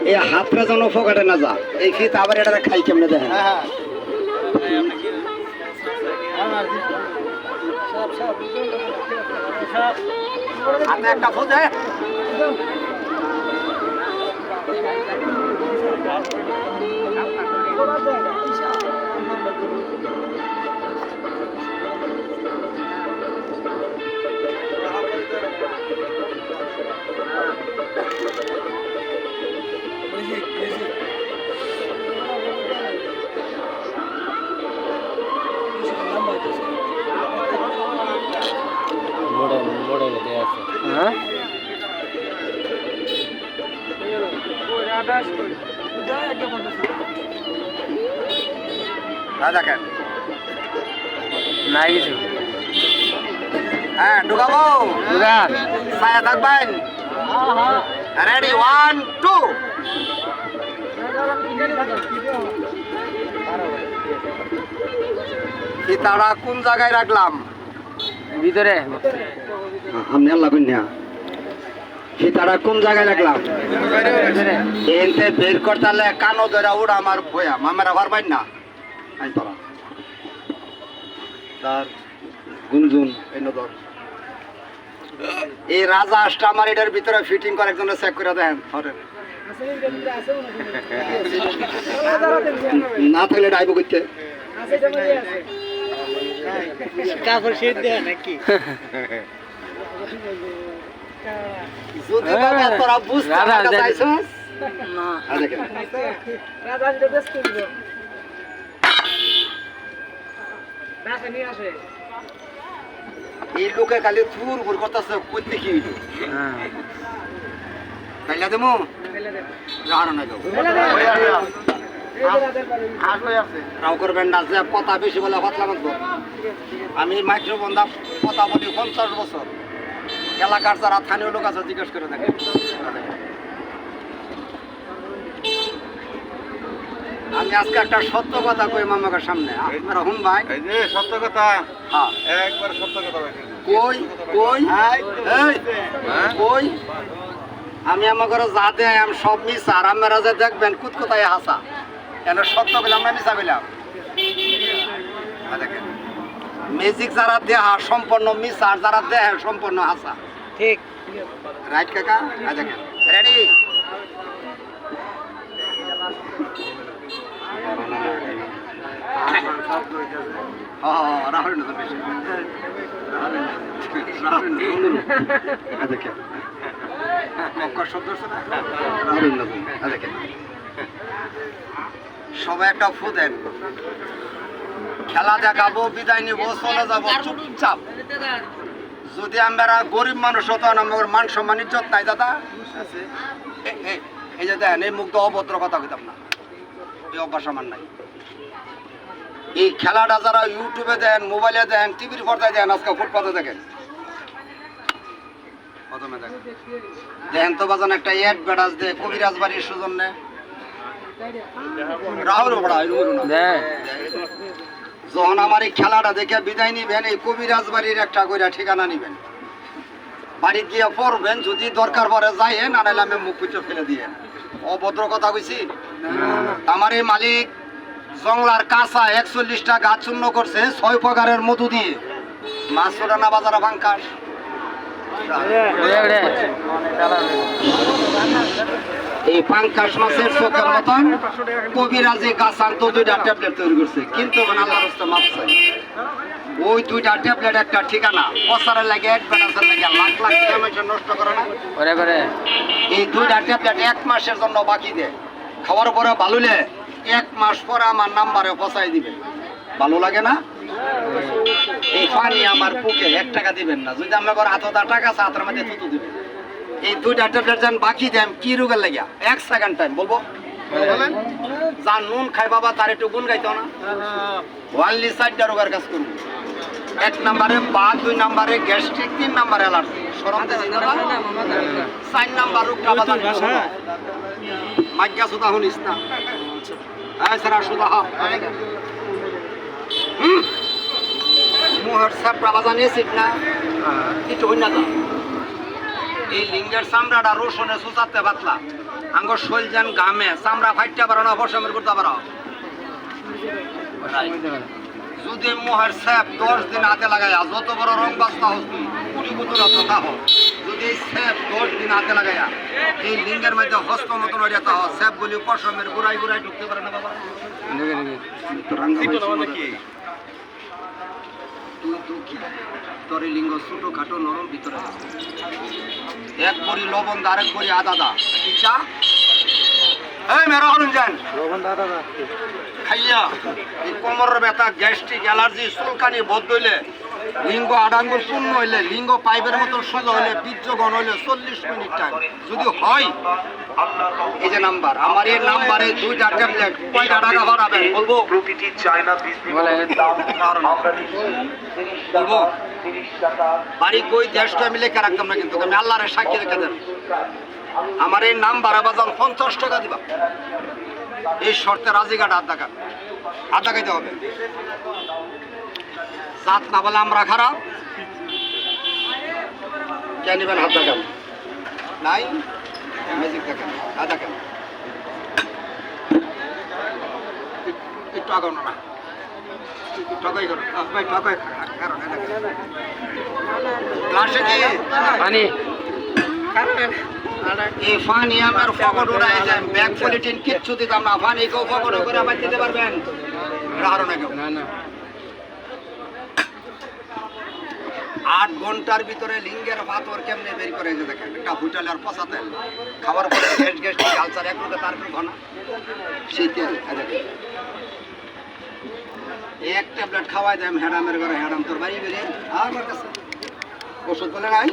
এই হাতটা যেন ফোকাটে না যা, এই ফিত আবার এটা খাই কেমনে দেখেন। হাতে একটা ফোজে দেখেন নাই কিছু। হ্যাঁ ঢুকাবো, ছায়া থাকবেন। রেডি, 1 2। ফিতাটা কোন জায়গায় রাখলাম? ভিতরে। আমি লাগবেন না, ফিতাটা কোন জায়গায় রাখলাম? এনতে বের করতে হলে কানো ধরে উড়া আমার ভয়া মামেরা পারবেন না। গুনজুন এই রাজা আসটা আমার এটার ভিতরে ফিটিং করে একজনে চেক করে দেন। না থাকলে ডাইব করতে কাপড় শীত দেয় নাকি? যদি বাবা তোরা বুঝতে চাইছস না, দেখেন রাজা আসলে ব্যস্ত হইব। ডাকে নিয়ে আসে এই লোকে খালি ফুর ফুর করতেছে, কইতে কি হইলো? হ্যাঁ কাইলা দেমু, জানো না রাও করবেন না যে কথা বেশি বলে পাতলা মাত্র। আমি মাইক্রোফোন দা কথা বলি 50 বছর। এলাকার যারা স্থানীয় লোক আছে জিজ্ঞেস করে দেখেন। আমি আজকে একটা সত্য কথা কই মামার সামনে, আপনারা হুন ভাই। এই যে সত্য কথা, হ্যাঁ একবার সত্য কথা কই কই এই কই আমি আমার ঘরে যা দেয় আমি সব মিস, আর আপনারা যে দেখবেন কুত কোথায় হাসা। কেন সত্য বললাম না মিশা বললাম? দেখেন ম্যাজিক যারা দেহা সম্পূর্ণ মিস, আর যারা দেহ সম্পূর্ণ হাসা। ঠিক রাইট কাকা? দেখেন রেডি, রাহুল সবাই একটা ফু দেন। খেলা দেখাবো, বিদায় নিবো, চলে যাবো চুপচাপ। যদি আমরা গরিব মানুষ হতো, আমার মান সম্মান ইজ্জত নাই দাদা। এই যে দেন এই মুগ্ধ অভদ্র কথা কইতাম না, এই অভ্যাস আমার নাই। এই খেলাটা যারা ইউটিউবে দেন, মোবাইলে দেন, টিভির পর্দায় দেন, আজকে ফুটপাতে দেখেন, প্রথমে দেখেন দেখেন তো বাজান একটা অ্যাডভার্টাইজ দেয় কবিরাজ বাড়ির সৌজন্যে। রাহুল যখন আমার এই খেলাটা দেখে বিদায় নিবেন, এই কবিরাজ বাড়ির একটা করে ঠিকানা নিবেন, বাড়ি গিয়ে পড়বেন। যদি দরকার পড়ে যায় না, নাহলে আমি মুখ পুচে ফেলে দিয়ে। অভদ্র কথা কইছি? আমার এই মালিক জংলার কাঁচা 41টা গাছ চূর্ণ করছে 6 প্রকারের মধু দিয়ে। মাছ ওঠানা বাজারে ভাঙ্কাস। এই পাঙ্কাশ মাছের চোখের মতন কবিরাজি গাছ আনতো 2টা ট্যাবলেট তৈরি করছে, কিন্তু আল্লাহর রাস্তা মাপ চাই। ওই 2টা ট্যাবলেট একটা ঠিকানা, প্রচারের লাগে, অ্যাডভার্টাইজের লাগে লাখ লাখ টাকা নষ্ট করে না। এই 2টা ট্যাবলেট 1 মাসের জন্য বাকি দেয়। খাওয়ার পরে ভালোলে 1 মাস পরে আমার নাম্বারে পৌঁছাই দিবে। ভালো লাগে না? এই পানি আমার পুকে 1 টাকা দিবেন না। যদি আমরা হাতে টাকা আছে, হাতের মধ্যে থুতু দিবেন। এই 2টা ট্যাবলেট যেন বাকি দেন, কি রোগের লাগিয়া? 1 সেকেন্ড টাইম বলবো। যা নুন খাই বাবা তার একটু গুণ গাইতো না। ওয়ানলি 4টা রোগের কাজ করবো। 1 নম্বরে বাত, 2 নম্বরে গ্যাস্ট্রিক, 3 নম্বরে অ্যালার্জি। সরম দেন না, 4 নম্বর রোগটা বাজার মাইকা সুদা হনিস না। এই সারা সুদা হা মুহর সাপড়া বাজানে সিট না, কিছু হই না। এই লিঙ্গের চামড়াটা রসুনে সুচাতে পাতলা আঙ্গ শৈল যেন গামে চামড়া ফাইটটা পারো না বসমের করতে পারো যদি মোহের স্যাপ 10 দিন হাতে লাগাইয়া যত বড় রং বাস্তা হোক কুড়ি কুতুরা কথা হোক যদি এই স্যাপ 10 দিন হাতে লাগাইয়া এই লিঙ্গের মধ্যে হস্ত মতন হয়ে যেতে হয় স্যাপ গুলি পশমের গুড়াই গুড়াই ঢুকতে পারে না বাবা তোর এই লিঙ্গ ছোট খাটো নরম ভিতরে এক করি লবণ আরেক করি আদা দা চা এই মেরা হলুন যান খাইয়া এই কোমরের ব্যথা গ্যাস্ট্রিক অ্যালার্জি চুলকানি বদ্ধ হইলে লিঙ্গ আডাঙ্গুল পূর্ণ হইলে লিঙ্গ পাইপের মতো সোজা হইলে বীর্যগণ হইলে 40 মিনিট টাইম যদি হয় এই যে নাম্বার আমার এই নাম্বারে 2টা ট্যাবলেট কয়টা টাকা ভরাবেন বলবো প্রতিটি চায়না বিজনেস দাম আমরা দিচ্ছি বলবো 30 টাকা বাড়ি কই দেশটা মিলে কে রাখতাম না কিন্তু আমি আল্লাহরে সাক্ষী রেখে দেন আমার এই নাম্বারে বাজান 50 টাকা দিবা এই শর্তে রাজিঘাট আধা খাইতে হবে সাত না বলে আমরা খারাপ কে নিবেন হাত দেখান নাই ম্যাজিক দেখেন আধা কেন একটু আগানো না ঠকাই করো ভাই ঠকাই কারণ গ্লাসে কি পানি এই ফানি আমার ফকট উড়াই যায় ব্যাগ পলিটিন কিচ্ছু দিতাম না ফানি কেউ ফকট করে আবার দিতে পারবেন আরো না কেউ না 8 ঘন্টার ভিতরে লিঙ্গের পাথর কেমনে বের করে যে দেখেন একটা হোটেল আর পচাতে খাবার পরে গ্যাস আলসার এক রুটে তার ঘনা সেই তেল এক ট্যাবলেট খাওয়াই দেয় হ্যাডামের ঘরে হ্যাডাম তোর বাড়ি বেরিয়ে আমার কাছে ওষুধ বলে নাই